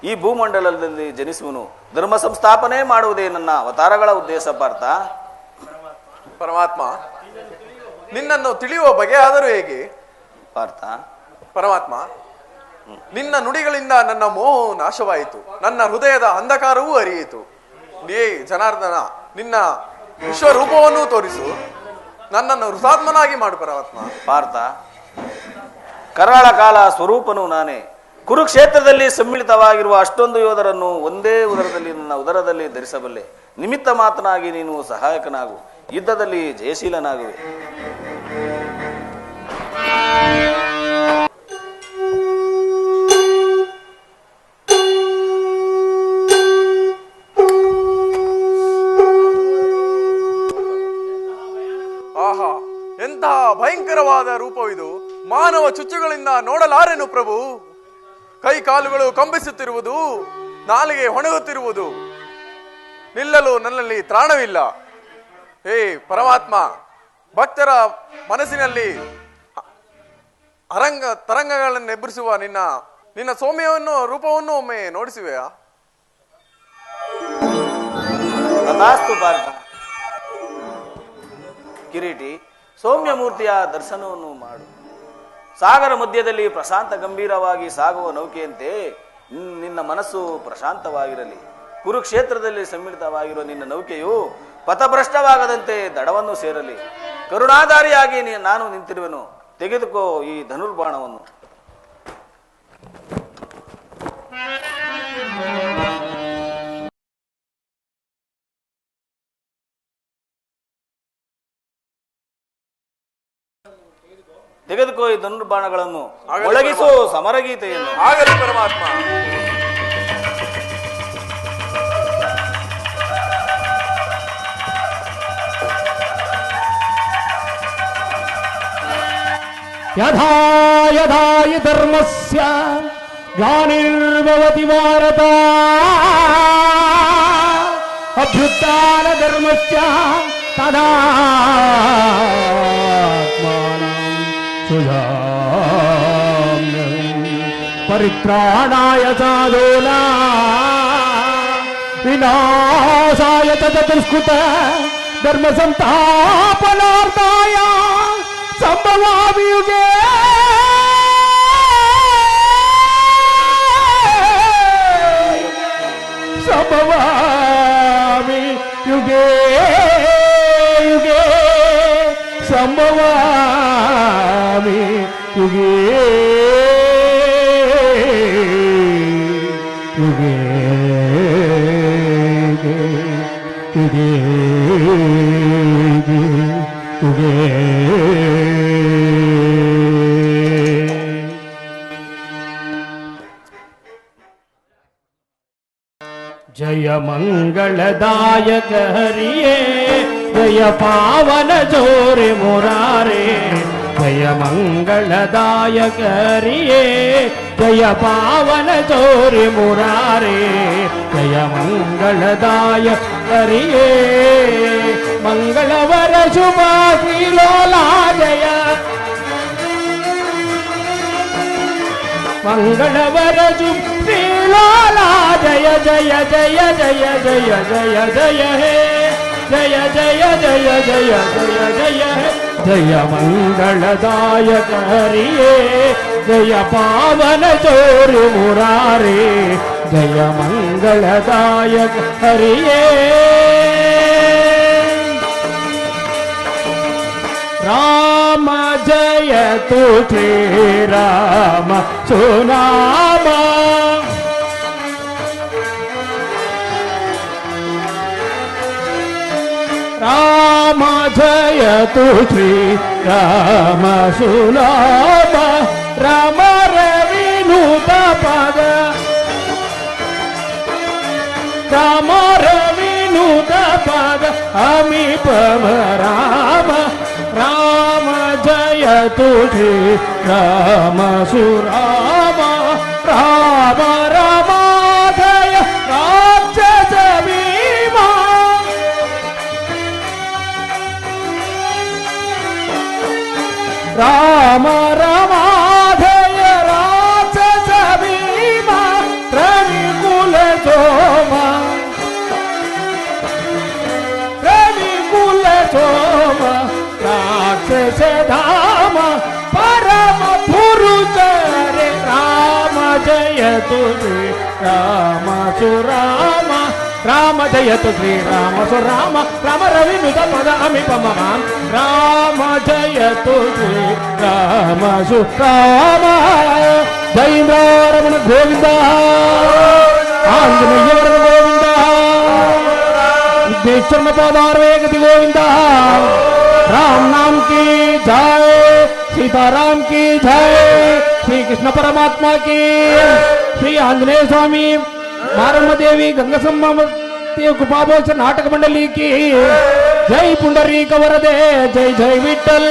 ಈ ಭೂಮಂಡಲದಲ್ಲಿ ಜನಿಸುವನು. ಧರ್ಮ ಸಂಸ್ಥಾಪನೆ ಮಾಡುವುದೇ ನನ್ನ ಅವತಾರಗಳ ಉದ್ದೇಶ ಪಾರ್ಥ. ಪರಮಾತ್ಮ, ನಿನ್ನನ್ನು ತಿಳಿಯುವ ಬಗೆಯಾದರೂ ಹೇಗೆ? ಪಾರ್ಥ, ಪರಮಾತ್ಮ, ನಿನ್ನ ನುಡಿಗಳಿಂದ ನನ್ನ ಮೋಹವು ನಾಶವಾಯಿತು, ನನ್ನ ಹೃದಯದ ಅಂಧಕಾರವೂ ಅರಿಯಿತು. ನೀ ಜನಾರ್ದನ, ನಿನ್ನ ವಿಶ್ವರೂಪವನ್ನೂ ತೋರಿಸು, ನನ್ನನ್ನು ಹೃತಾತ್ಮನಾಗಿ ಮಾಡು ಪರಮಾತ್ಮ. ಪಾರ್ಥ, ಕರಾಳ ಕಾಲ ಸ್ವರೂಪನು ನಾನೇ. ಕುರುಕ್ಷೇತ್ರದಲ್ಲಿ ಸಮ್ಮಿಳಿತವಾಗಿರುವ ಅಷ್ಟೊಂದು ಯೋಧರನ್ನು ಒಂದೇ ಉದರದಲ್ಲಿ ನನ್ನ ಉದರದಲ್ಲಿ ಧರಿಸಬಲ್ಲೆ. ನಿಮಿತ್ತ ಮಾತನಾಗಿ ನೀನು ಸಹಾಯಕನಾಗು, ಯುದ್ಧದಲ್ಲಿ ಜಯಶೀಲನಾಗುವೆ. ಆಹಾ, ಎಂತಹ ಭಯಂಕರವಾದ ರೂಪವಿದು! ಮಾನವ ಚುಚ್ಚುಗಳಿಂದ ನೋಡಲಾರೆನು ಪ್ರಭು. ಕೈ ಕಾಲುಗಳು ಕಂಬಿಸುತ್ತಿರುವುದು, ನಾಲಿಗೆ ಹೊಣಗುತ್ತಿರುವುದು, ನಿಲ್ಲಲು ನನ್ನಲ್ಲಿ ತ್ರಾಣವಿಲ್ಲ. ಹೇ ಪರಮಾತ್ಮ, ಭಕ್ತರ ಮನಸ್ಸಿನಲ್ಲಿ ತರಂಗಗಳನ್ನು ಎಬ್ಬರಿಸುವ ನಿನ್ನ ಸೌಮ್ಯವನ್ನು ರೂಪವನ್ನು ಒಮ್ಮೆ ನೋಡಿಸುವೆಯಾ? ತಥಾಸ್ತು ಪಾರ್ಥ. ಕಿರೀಟಿ, ಸೌಮ್ಯ ಮೂರ್ತಿಯ ದರ್ಶನವನ್ನು ಮಾಡು. ಸಾಗರ ಮಧ್ಯದಲ್ಲಿ ಪ್ರಶಾಂತ ಗಂಭೀರವಾಗಿ ಸಾಗುವ ನೌಕೆಯಂತೆ ನಿನ್ನ ಮನಸ್ಸು ಪ್ರಶಾಂತವಾಗಿರಲಿ. ಕುರುಕ್ಷೇತ್ರದಲ್ಲಿ ಸಮ್ಮಿಳಿತವಾಗಿರುವ ನಿನ್ನ ನೌಕೆಯು ಪಥಭ್ರಷ್ಟವಾಗದಂತೆ ದಡವನ್ನು ಸೇರಲಿ. ಕರುಣಾಧಾರಿಯಾಗಿ ನಾನು ನಿಂತಿರುವೆನು. ತೆಗೆದುಕೋ ಈ ಧನುರ್ಬಾಣವನ್ನು. ತೆಗೆದುಕೋ ಈ ಧನುರ್ಬಾಣಗಳನ್ನು, ಒಳಗಿಸು ಸಮರಗೀತೆಯನ್ನು. ಆಗಲಿ ಪರಮಾತ್ಮ. ಯಥಾ ಯಥಾ ಹಿ ಧರ್ಮಸ್ಯ ಗ್ಲಾನಿರ್ಭವತಿ ಭಾರತ ಅಭ್ಯುತ್ಥಾನ ಧರ್ಮಸ್ಯ ತದಾತ್ಮಾನಂ ಸುಜಾಮ್ಯಹಂ ಪರಿತ್ರಾಣಾಯ ಸಾಧೂನಾಂ ವಿನಾಶಾಯ ತದದುಷ್ಕೃತ ಧರ್ಮ ಸಂಸ್ಥಾಪನಾರ್ಥಾಯ ಸಂಭವಾಮಿ ಯುಗೇ ಸಂಭವಾಮಿ ಯುಗೇ ಯುಗೇ ಸಂಭವಾಮಿ ಯುಗೇ ಯುಗೇ ಯುಗೇ ಯುಗೇ जय मंगलदायक हरिये जय पावन जोरे मुरारे जय मंगलदायक हरिये जय पावन जोरे मुरारे जय मंगलदायक हरिये मंगलवर शुभ श्रीलोला जय ಮಂಗಳವರಜು ಶ್ರೀಲಾಲ ಜಯ ಜಯ ಜಯ ಜಯ ಜಯ ಜಯ ಜಯ ಹೇ ಜಯ ಜಯ ಜಯ ಜಯ ಜಯ ಜಯ ಹೇ ಜಯ ಮಂಗಳದಾಯಕ ಹರಿಯೇ ಜಯ ಪಾವನ ಚೋರಿ ಮುರಾರೇ ಜಯ ಮಂಗಳದಾಯಕ ಹರಿಯೇ ರಾಮ ಜಯ ತು ಶ್ರೀ ರಾಮ ಸುನಾಮ ರಾಮ ಜಯ ತು ಶ್ರೀ ರಾಮ ಸುನಾಮ ರಾಮ ರವಿನೂತ ಪದ ರಾಮ ರವಿನೂತ ಪದ ಅಮೀಪಮ ರಾಮ ರಾಮ ಜಯ ತು ಶ್ರೀ ರಾಮ ಸುರಾಮ ರಾಮ ರಾಮ ಜಯ ರಾಕ್ಷಸ ಭೀಮ ರಾಮ ರಾಮ ಜಯ ರಾಕ್ಷಸ ಭೀಮ ರವಿಕುಲ ಸೋಮ ರವಿಕುಲ ಸೋಮ ರಾಕ್ಷಸ ಧಾಮ ಪರಮ ಪುರುಷ ರೇ ರಾಮ ಜಯ ತು ಶ್ರೀ ರಾಮ ಸುರಾಮ ರಾಮ ಜಯ ತು ಶ್ರೀ ರಾಮ ಸುರಾಮ ರಾಮ ರವಿನುತ ಪದ ಅಮಿಪಮ ರಾಮ ಜಯ ತು ಶ್ರೀ ರಾಮ ಸುರಾಮ ಜೈಂದ್ರಮಣ ಗೋವಿಂದ ಆಂಜನೇಯ ಗೋವಿಂದ विश्वकर्मा पादारवेगति गोविंदा राम नाम की जय सीताराम की जय श्री कृष्ण परमात्मा की श्री आंजनेय स्वामी मारम्म देवी गंगसम्मा कृपाभोज नाटक मंडली की जय पुंडरीक वरदे जय जय विठ्ठल।